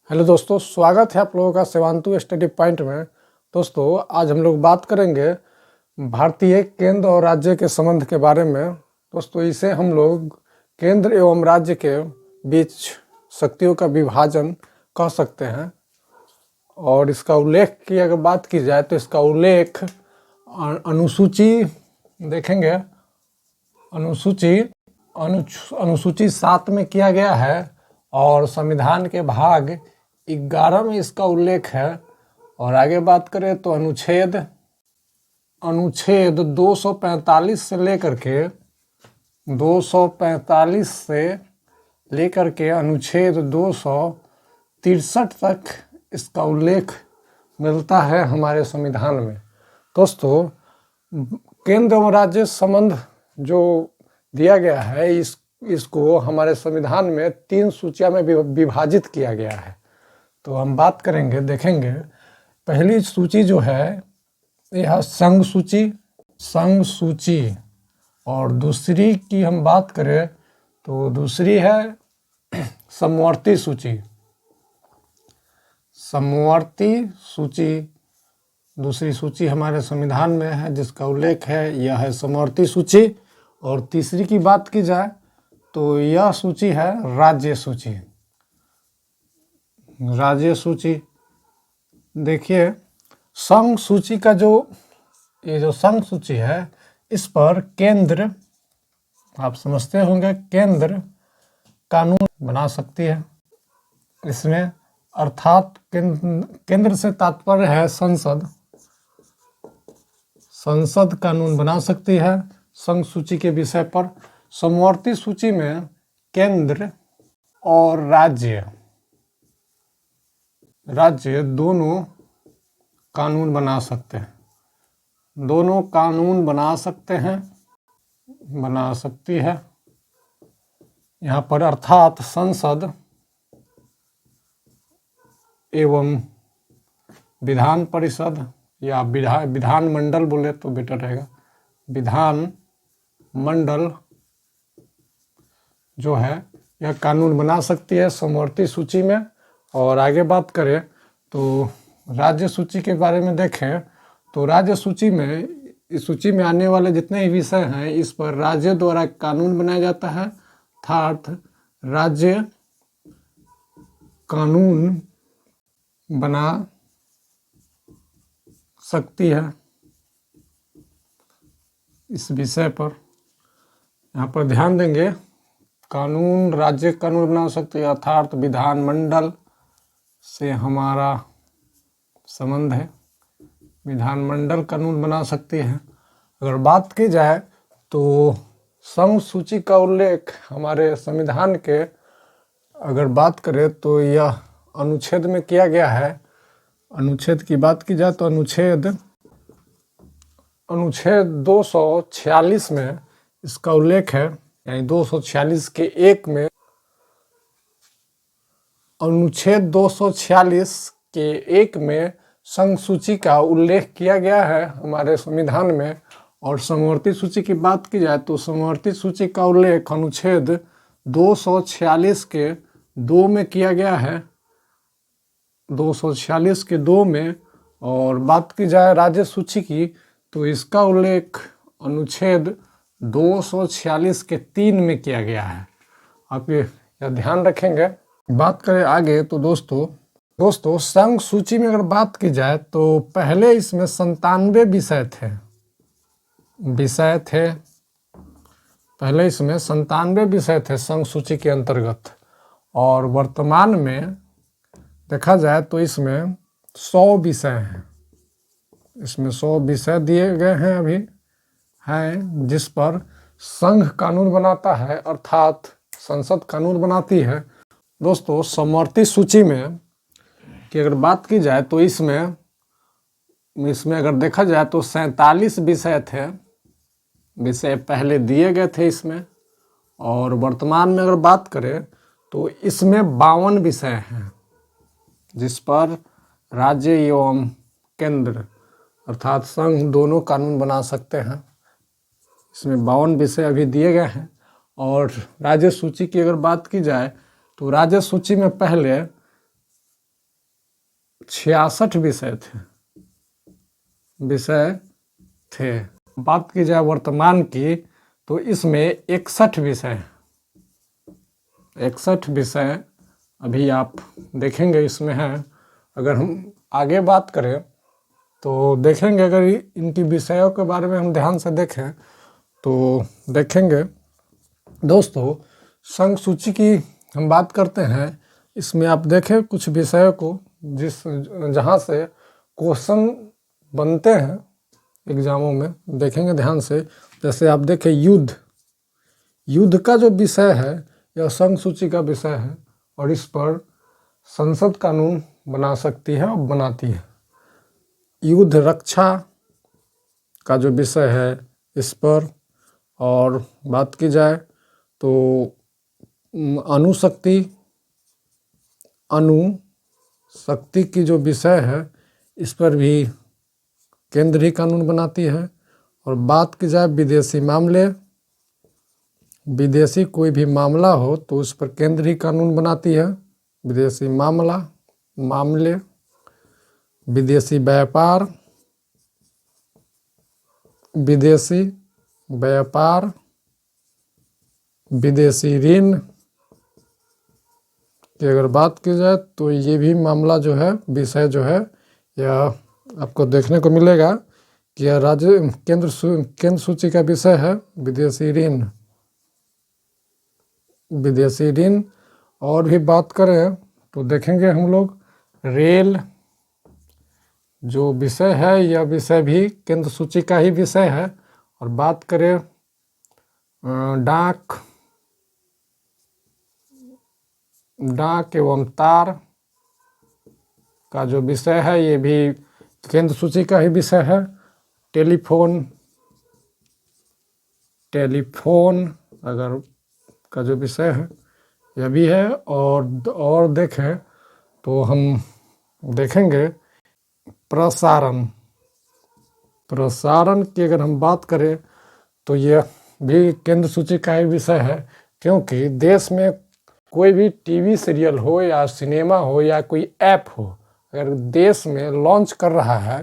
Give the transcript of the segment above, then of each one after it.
Hello दोस्तों, स्वागत है आप लोगों का सेवांतु स्टडी पॉइंट में। दोस्तों, आज हम लोग बात करेंगे भारतीय केंद्र और राज्य के संबंध के बारे में। दोस्तों, इसे हम लोग केंद्र एवं राज्य के बीच शक्तियों का विभाजन कह सकते हैं। और इसका उल्लेख की अगर बात की जाए तो इसका उल्लेख अनुसूची देखेंगे, अनुसूची 7 में किया गया है और संविधान के भाग 11 में इसका उल्लेख है। और आगे बात करें तो अनुच्छेद 245 से लेकर के अनुच्छेद 263 तक इसका उल्लेख मिलता है हमारे संविधान में। दोस्तों, केंद्र और राज्य संबंध जो दिया गया है इसको हमारे संविधान में 3 सूचियों में विभाजित किया गया है। तो हम बात करेंगे, देखेंगे। पहली सूची जो है यह संघ सूची, और दूसरी की हम बात करें तो दूसरी है समवर्ती सूची। दूसरी सूची हमारे संविधान में है जिसका उल्लेख है, यह है समवर्ती सूची। और तीसरी की बात की जाए तो यह सूची है राज्य सूची। देखिए, संघ सूची का ये जो संघ सूची है, इस पर केंद्र, आप समझते होंगे, केंद्र कानून बना सकती है इसमें, अर्थात केंद्र से तात्पर्य है संसद कानून बना सकती है संघ सूची के विषय पर। समवर्ती सूची में केंद्र और राज्य दोनों कानून बना सकते हैं, बना सकती है यहाँ पर, अर्थात संसद एवं विधान परिषद, या विधान मंडल बोले तो बेटर रहेगा, विधान मंडल जो है यह कानून बना सकती है समवर्ती सूची में। और आगे बात करें तो राज्य सूची के बारे में देखें तो राज्य सूची में, इस सूची में आने वाले जितने भी विषय हैं इस पर राज्य द्वारा कानून बनाया जाता है, अर्थात राज्य कानून बना सकती है इस विषय पर। यहाँ पर ध्यान देंगे, राज्य कानून बना सकती है, अर्थात विधानमंडल से हमारा संबंध है, विधानमंडल कानून बना सकती है। अगर बात की जाए तो संघ सूची का उल्लेख हमारे संविधान के, अगर बात करें तो यह अनुच्छेद में किया गया है। अनुच्छेद की बात की जाए तो अनुच्छेद 246 में इसका उल्लेख है, यानी 246 के 1 में, अनुच्छेद 246 के 1 में संघ सूची का उल्लेख किया गया है हमारे संविधान में। और समवर्ती सूची की बात की जाए तो समवर्ती सूची का उल्लेख अनुच्छेद 246 के 2 में किया गया है, 246 के 2 में। और बात की जाए राज्य सूची की तो इसका उल्लेख अनुच्छेद 246 के 3 में किया गया है। आप ये ध्यान रखेंगे। बात करें आगे तो दोस्तों संघ सूची में अगर बात की जाए तो पहले इसमें 97 विषय थे, पहले इसमें 97 विषय थे संघ सूची के अंतर्गत। और वर्तमान में देखा जाए तो इसमें 100 विषय हैं, इसमें 100 विषय दिए गए हैं अभी हैं, जिस पर संघ कानून बनाता है, अर्थात संसद कानून बनाती है। दोस्तों, समवर्ती सूची में की अगर बात की जाए तो इसमें अगर देखा जाए तो 47 विषय थे, विषय पहले दिए गए थे इसमें। और वर्तमान में अगर बात करें तो इसमें 52 विषय हैं जिस पर राज्य एवं केंद्र अर्थात संघ दोनों कानून बना सकते हैं। इसमें 52 विषय अभी दिए गए हैं। और राज्य सूची की अगर बात की जाए तो राज्य सूची में पहले 66 विषय थे। बात की जाए वर्तमान की तो इसमें 61 विषय 61 विषय अभी आप देखेंगे इसमें है। अगर हम आगे बात करें तो देखेंगे, अगर इनकी विषयों के बारे में हम ध्यान से देखें तो देखेंगे दोस्तों, संघ सूची की हम बात करते हैं। इसमें आप देखें कुछ विषयों को जहाँ से क्वेश्चन बनते हैं एग्जामों में, देखेंगे ध्यान से। जैसे आप देखें युद्ध का जो विषय है यह संघ सूची का विषय है और इस पर संसद कानून बना सकती है और बनाती है। युद्ध रक्षा का जो विषय है इस पर, और बात की जाए तो अणुशक्ति की जो विषय है इस पर भी केंद्र ही कानून बनाती है। और बात की जाए विदेशी कोई भी मामला हो तो उस पर केंद्र ही कानून बनाती है। विदेशी मामले, विदेशी व्यापार, विदेशी ऋण की अगर बात की जाए तो ये भी मामला जो है, विषय जो है, यह आपको देखने को मिलेगा कि यह केंद्र सूची का विषय है। विदेशी ऋण और भी बात करें तो देखेंगे हम लोग रेल जो विषय है यह विषय भी केंद्र सूची का ही विषय है। और बात करें डाक एवं तार का जो विषय है ये भी केंद्र सूची का ही विषय है। टेलीफोन अगर का जो विषय है यह भी है। और देखें तो हम देखेंगे प्रसारण की अगर हम बात करें तो यह भी केंद्र सूची का ही विषय है, क्योंकि देश में कोई भी टीवी सीरियल हो या सिनेमा हो या कोई ऐप हो, अगर देश में लॉन्च कर रहा है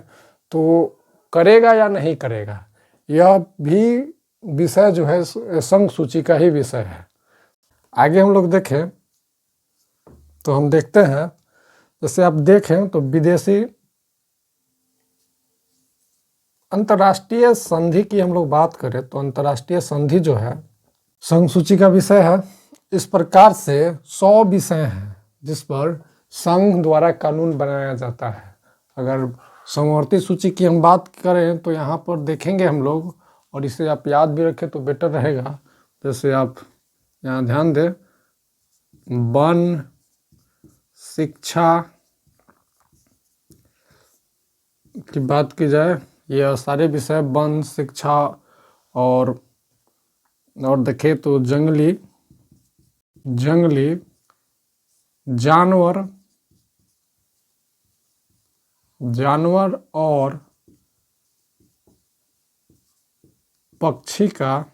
तो करेगा या नहीं करेगा, यह भी विषय जो है संघ सूची का ही विषय है। आगे हम लोग देखें तो हम देखते हैं, जैसे आप देखें तो विदेशी अंतर्राष्ट्रीय संधि की हम लोग बात करें तो अंतर्राष्ट्रीय संधि जो है संघ सूची का विषय है। इस प्रकार से 100 विषय हैं जिस पर संघ द्वारा कानून बनाया जाता है। अगर समवर्ती सूची की हम बात करें तो यहाँ पर देखेंगे हम लोग, और इसे आप याद भी रखें तो बेटर रहेगा। जैसे आप यहाँ ध्यान दें, वन, शिक्षा की बात की जाए, यह सारे विषय वन, शिक्षा और देखें तो जंगली जानवर और पक्षी का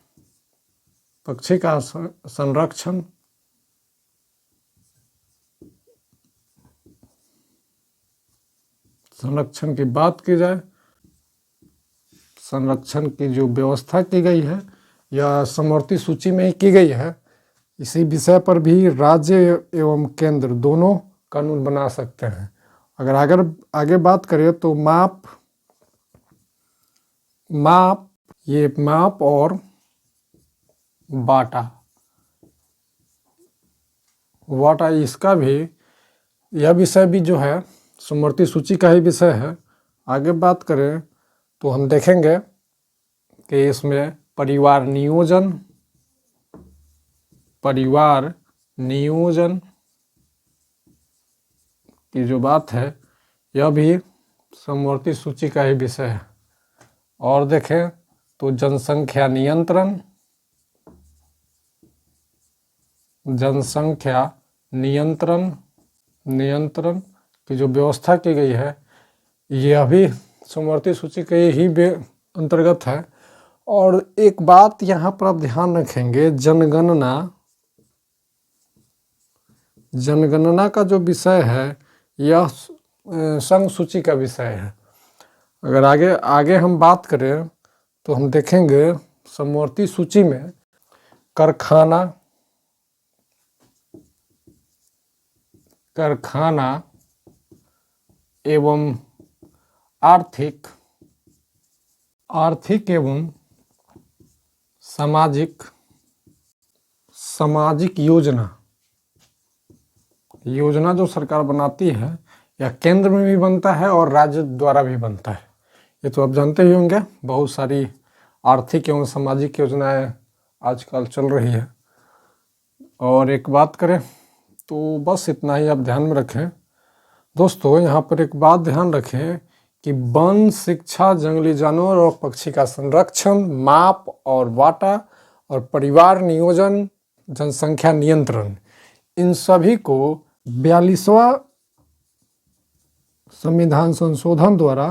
संरक्षण की बात की जाए, संरक्षण की जो व्यवस्था की गई है यह समवर्ती सूची में ही की गई है। इसी विषय पर भी राज्य एवं केंद्र दोनों कानून बना सकते हैं। अगर आगे बात करें तो माप और वाटा इसका भी, यह विषय भी जो है समवर्ती सूची का ही विषय है। आगे बात करें तो हम देखेंगे कि इसमें परिवार नियोजन की जो बात है यह भी समवर्ती सूची का ही विषय है। और देखें तो जनसंख्या नियंत्रण की जो व्यवस्था की गई है यह भी समवर्ती सूची के ही अंतर्गत है। और एक बात यहाँ पर आप ध्यान रखेंगे, जनगणना का जो विषय है यह संघ सूची का विषय है। अगर आगे आगे हम बात करें तो हम देखेंगे समवर्ती सूची में कारखाना एवं आर्थिक एवं सामाजिक योजना जो सरकार बनाती है, या केंद्र में भी बनता है और राज्य द्वारा भी बनता है। ये तो आप जानते ही होंगे, बहुत सारी आर्थिक एवं सामाजिक योजनाएं आजकल चल रही है। और एक बात करें तो बस इतना ही आप ध्यान में रखें दोस्तों। यहाँ पर एक बात ध्यान रखें कि वन, शिक्षा, जंगली जानवर और पक्षी का संरक्षण, माप और बाटा और परिवार नियोजन, जनसंख्या नियंत्रण, इन सभी को 42वां संविधान संशोधन द्वारा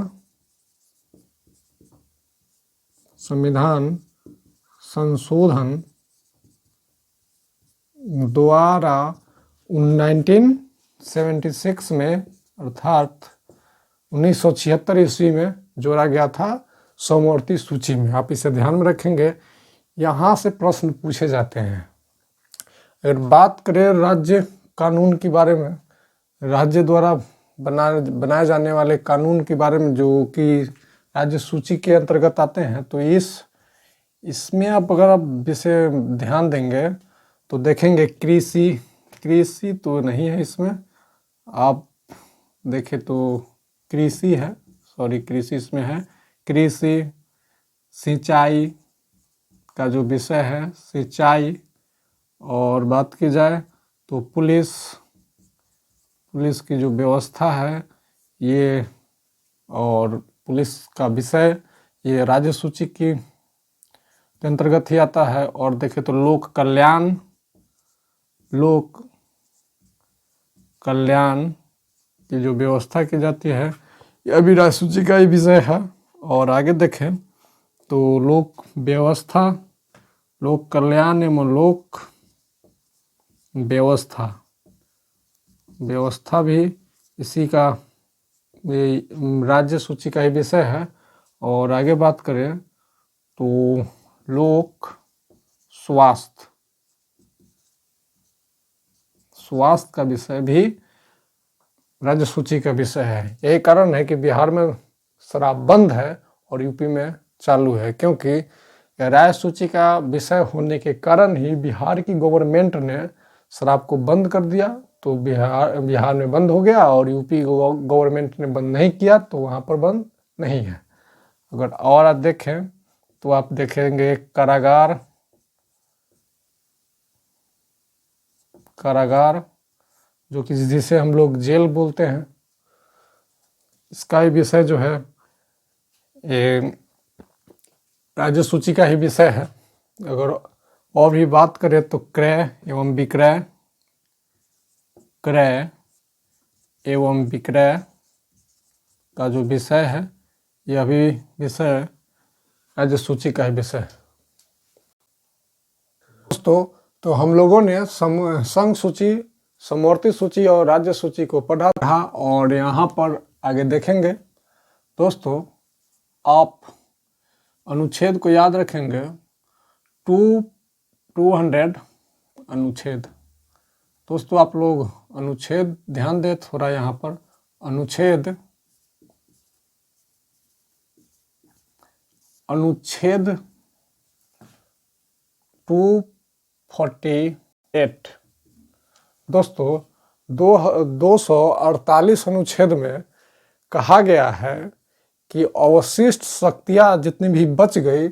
1976 में अर्थात 1976 ईस्वी में जोड़ा गया था समवर्ती सूची में। आप इसे ध्यान में रखेंगे, यहाँ से प्रश्न पूछे जाते हैं। अगर बात करें राज्य कानून के बारे में, राज्य द्वारा बनाए जाने वाले कानून के बारे में जो कि राज्य सूची के अंतर्गत आते हैं, तो इसमें अगर आप विषय ध्यान देंगे तो देखेंगे कृषि तो नहीं है इसमें। आप देखें तो कृषि है, कृषि इसमें है। कृषि, सिंचाई का जो विषय है सिंचाई, और बात की जाए तो पुलिस की जो व्यवस्था है ये, और पुलिस का विषय ये राज्य सूची के अंतर्गत ही आता है। और देखें तो लोक कल्याण की जो व्यवस्था की जाती है यह भी राज्य सूची का ही विषय है। और आगे देखें तो लोक कल्याण एवं लोक व्यवस्था भी इसी का राज्य सूची का ही विषय है। और आगे बात करें तो लोक स्वास्थ्य का विषय भी राज्य सूची का विषय है। यही कारण है कि बिहार में शराब बंद है और यूपी में चालू है, क्योंकि राज्य सूची का विषय होने के कारण ही बिहार की गवर्नमेंट ने शराब को बंद कर दिया, तो बिहार में बंद हो गया, और यूपी गवर्नमेंट ने बंद नहीं किया तो वहाँ पर बंद नहीं है। अगर और आप देखें तो आप देखेंगे कारागार जो कि जिसे हम लोग जेल बोलते हैं, इसका ही विषय जो है ये राज्य सूची का ही विषय है। अगर और भी बात करें तो क्रय एवं विक्रय का जो विषय है यह भी विषय राज्य सूची का ही विषय है। दोस्तों, तो हम लोगों ने संघ सूची, समवर्ती सूची और राज्य सूची को पढ़ा था, और यहाँ पर आगे देखेंगे। दोस्तों, आप अनुच्छेद को याद रखेंगे, 200 अनुच्छेद। दोस्तों, आप लोग अनुच्छेद ध्यान दें थोड़ा। यहाँ पर अनुच्छेद 248। दोस्तों, 248 अनुच्छेद में कहा गया है कि अवशिष्ट शक्तियां जितनी भी बच गई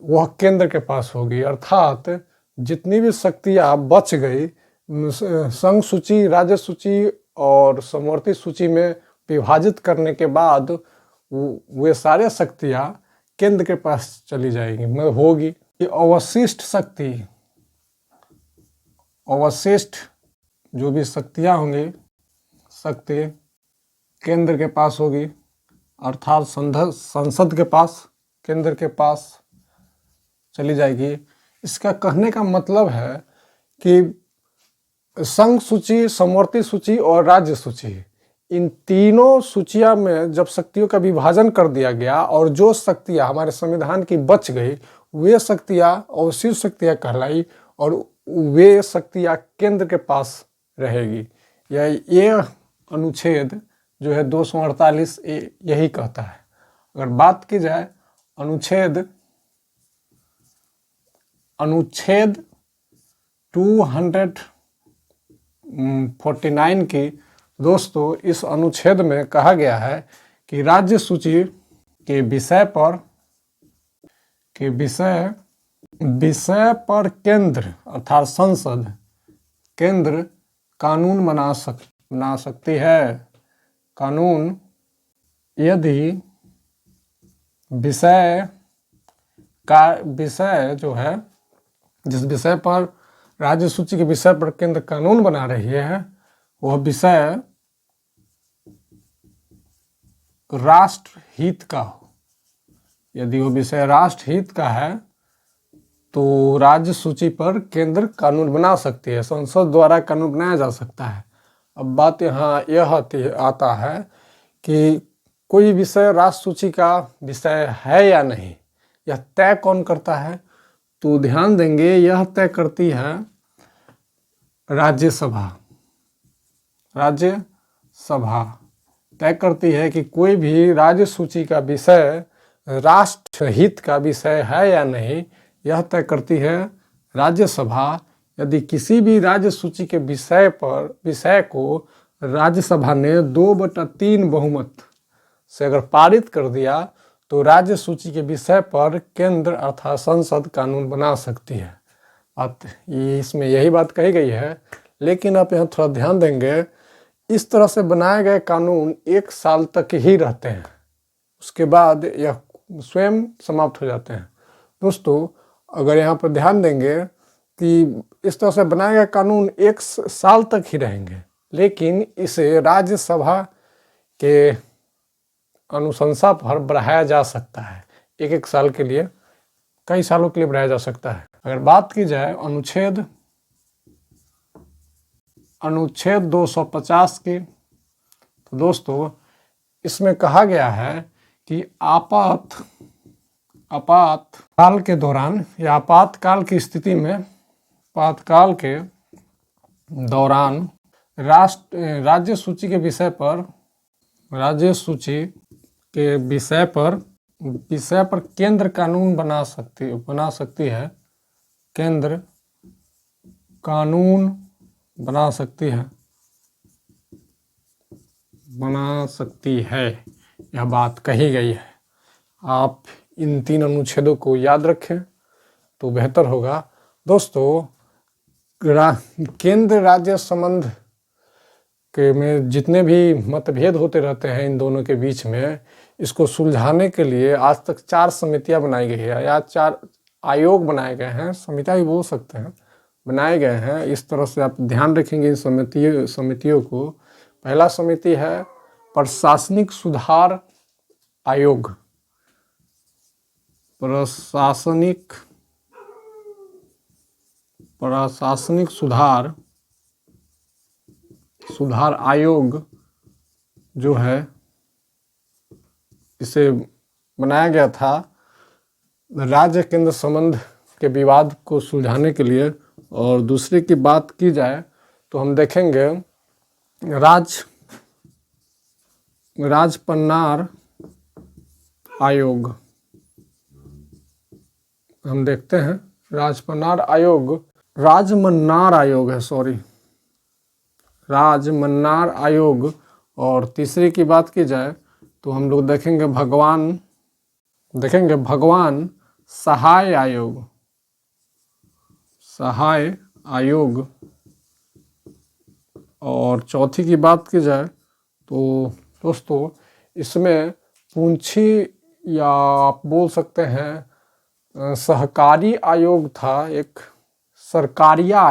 वह केंद्र के पास होगी। अर्थात जितनी भी शक्तियां बच गई संघ सूची, राज्य सूची और समवर्ती सूची में विभाजित करने के बाद वे सारे शक्तियां केंद्र के पास चली जाएंगी, मतलब होगी। ये अवशिष्ट जो भी शक्तियां होंगी, शक्ति केंद्र के पास होगी, अर्थात संसद के पास, केंद्र के पास चली जाएगी। इसका कहने का मतलब है कि संघ सूची, समवर्ती सूची और राज्य सूची, इन तीनों सूचियों में जब शक्तियों का विभाजन कर दिया गया और जो शक्तियाँ हमारे संविधान की बच गई वे शक्तियाँ अवशिष्ट शक्तियाँ कहलाई और वे शक्तियाँ केंद्र के पास रहेगी। ये अनुच्छेद जो है 248 यही कहता है। अगर बात की जाए अनुच्छेद 249 की, दोस्तों इस अनुच्छेद में कहा गया है कि राज्य सूची के विषय पर केंद्र अर्थात संसद केंद्र कानून बना सकती है। कानून यदि विषय जो है, जिस विषय पर राज्य सूची के विषय पर केंद्र कानून बना रही है वह विषय राष्ट्र हित का हो। यदि वो विषय राष्ट्र हित का है तो राज्य सूची पर केंद्र कानून बना सकती है, संसद द्वारा कानून बनाया जा सकता है। अब बात यहाँ यह आता है कि कोई विषय राष्ट्र सूची का विषय है या नहीं, यह तय कौन करता है? तो ध्यान देंगे, यह तय करती है राज्यसभा। राज्यसभा तय करती है कि कोई भी राज्य सूची का विषय राष्ट्र हित का विषय है या नहीं, यह तय करती है राज्यसभा। यदि किसी भी राज्य सूची के विषय को राज्यसभा ने 2/3 बहुमत से अगर पारित कर दिया तो राज्य सूची के विषय पर केंद्र अर्थात संसद कानून बना सकती है। इसमें यही बात कही गई है। लेकिन आप यहाँ थोड़ा ध्यान देंगे, इस तरह से बनाए गए कानून 1 साल तक ही रहते हैं, उसके बाद यह स्वयं समाप्त हो जाते हैं। दोस्तों अगर यहाँ पर ध्यान देंगे कि इस तरह से बनाए गए कानून 1 साल तक ही रहेंगे, लेकिन इसे राज्यसभा के अनुशंसा पर बढ़ाया जा सकता है। 1 साल के लिए, कई सालों के लिए बढ़ाया जा सकता है। अगर बात की जाए अनुच्छेद 250 की, तो दोस्तों इसमें कहा गया है कि आपातकाल के दौरान या आपातकाल की स्थिति में, आपातकाल के दौरान राज्य सूची के विषय पर केंद्र कानून बना सकती है। केंद्र कानून बना सकती है, यह बात कही गई है। आप इन 3 अनुच्छेदों को याद रखें तो बेहतर होगा। दोस्तों केंद्र राज्य संबंध के में जितने भी मतभेद होते रहते हैं इन दोनों के बीच में, इसको सुलझाने के लिए आज तक 4 समितियां बनाई गई है या 4 आयोग बनाए गए हैं, समितियां भी बोल सकते हैं, बनाए गए हैं। इस तरह से आप ध्यान रखेंगे इन समितियों को। पहला समिति है प्रशासनिक सुधार आयोग। प्रशासनिक सुधार आयोग जो है, इसे बनाया गया था राज्य केंद्र संबंध के विवाद को सुलझाने के लिए। और दूसरे की बात की जाए तो हम देखेंगे राजमन्नार आयोग। हम देखते हैं राजमन्नार आयोग। और तीसरे की बात की जाए तो हम लोग देखेंगे भगवान सहाय आयोग। और चौथी की बात की जाए तो दोस्तों इसमें पूंछी या आप बोल सकते हैं सहकारी आयोग था, एक सरकारिया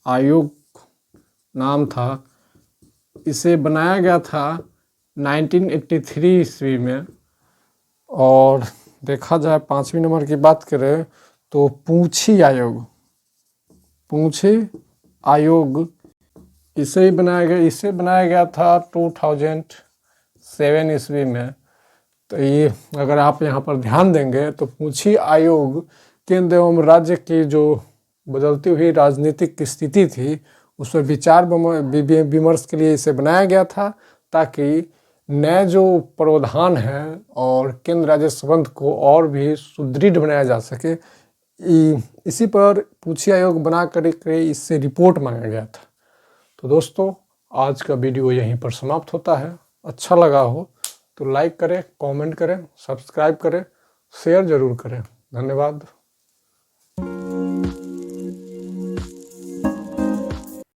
आयोग नाम था। इसे बनाया गया था 1983 ईस्वी में। और देखा जाए 5वें नंबर की बात करें तो पूंछी आयोग इसे बनाया गया था 2007 ईस्वी में। तो ये अगर आप यहाँ पर ध्यान देंगे तो पूंछी आयोग केंद्र एवं राज्य की जो बदलती हुई राजनीतिक स्थिति थी उस पर विचार विमर्श के लिए इसे बनाया गया था, ताकि नए जो प्रावधान है और केंद्र राज्य संबंध को और भी सुदृढ़ बनाया जा सके। इसी पर पूंछी आयोग बना करके इससे रिपोर्ट मांगा गया था। तो दोस्तों आज का वीडियो यहीं पर समाप्त होता है। अच्छा लगा हो तो लाइक करें, कमेंट करें, सब्सक्राइब करें, शेयर जरूर करें। धन्यवाद।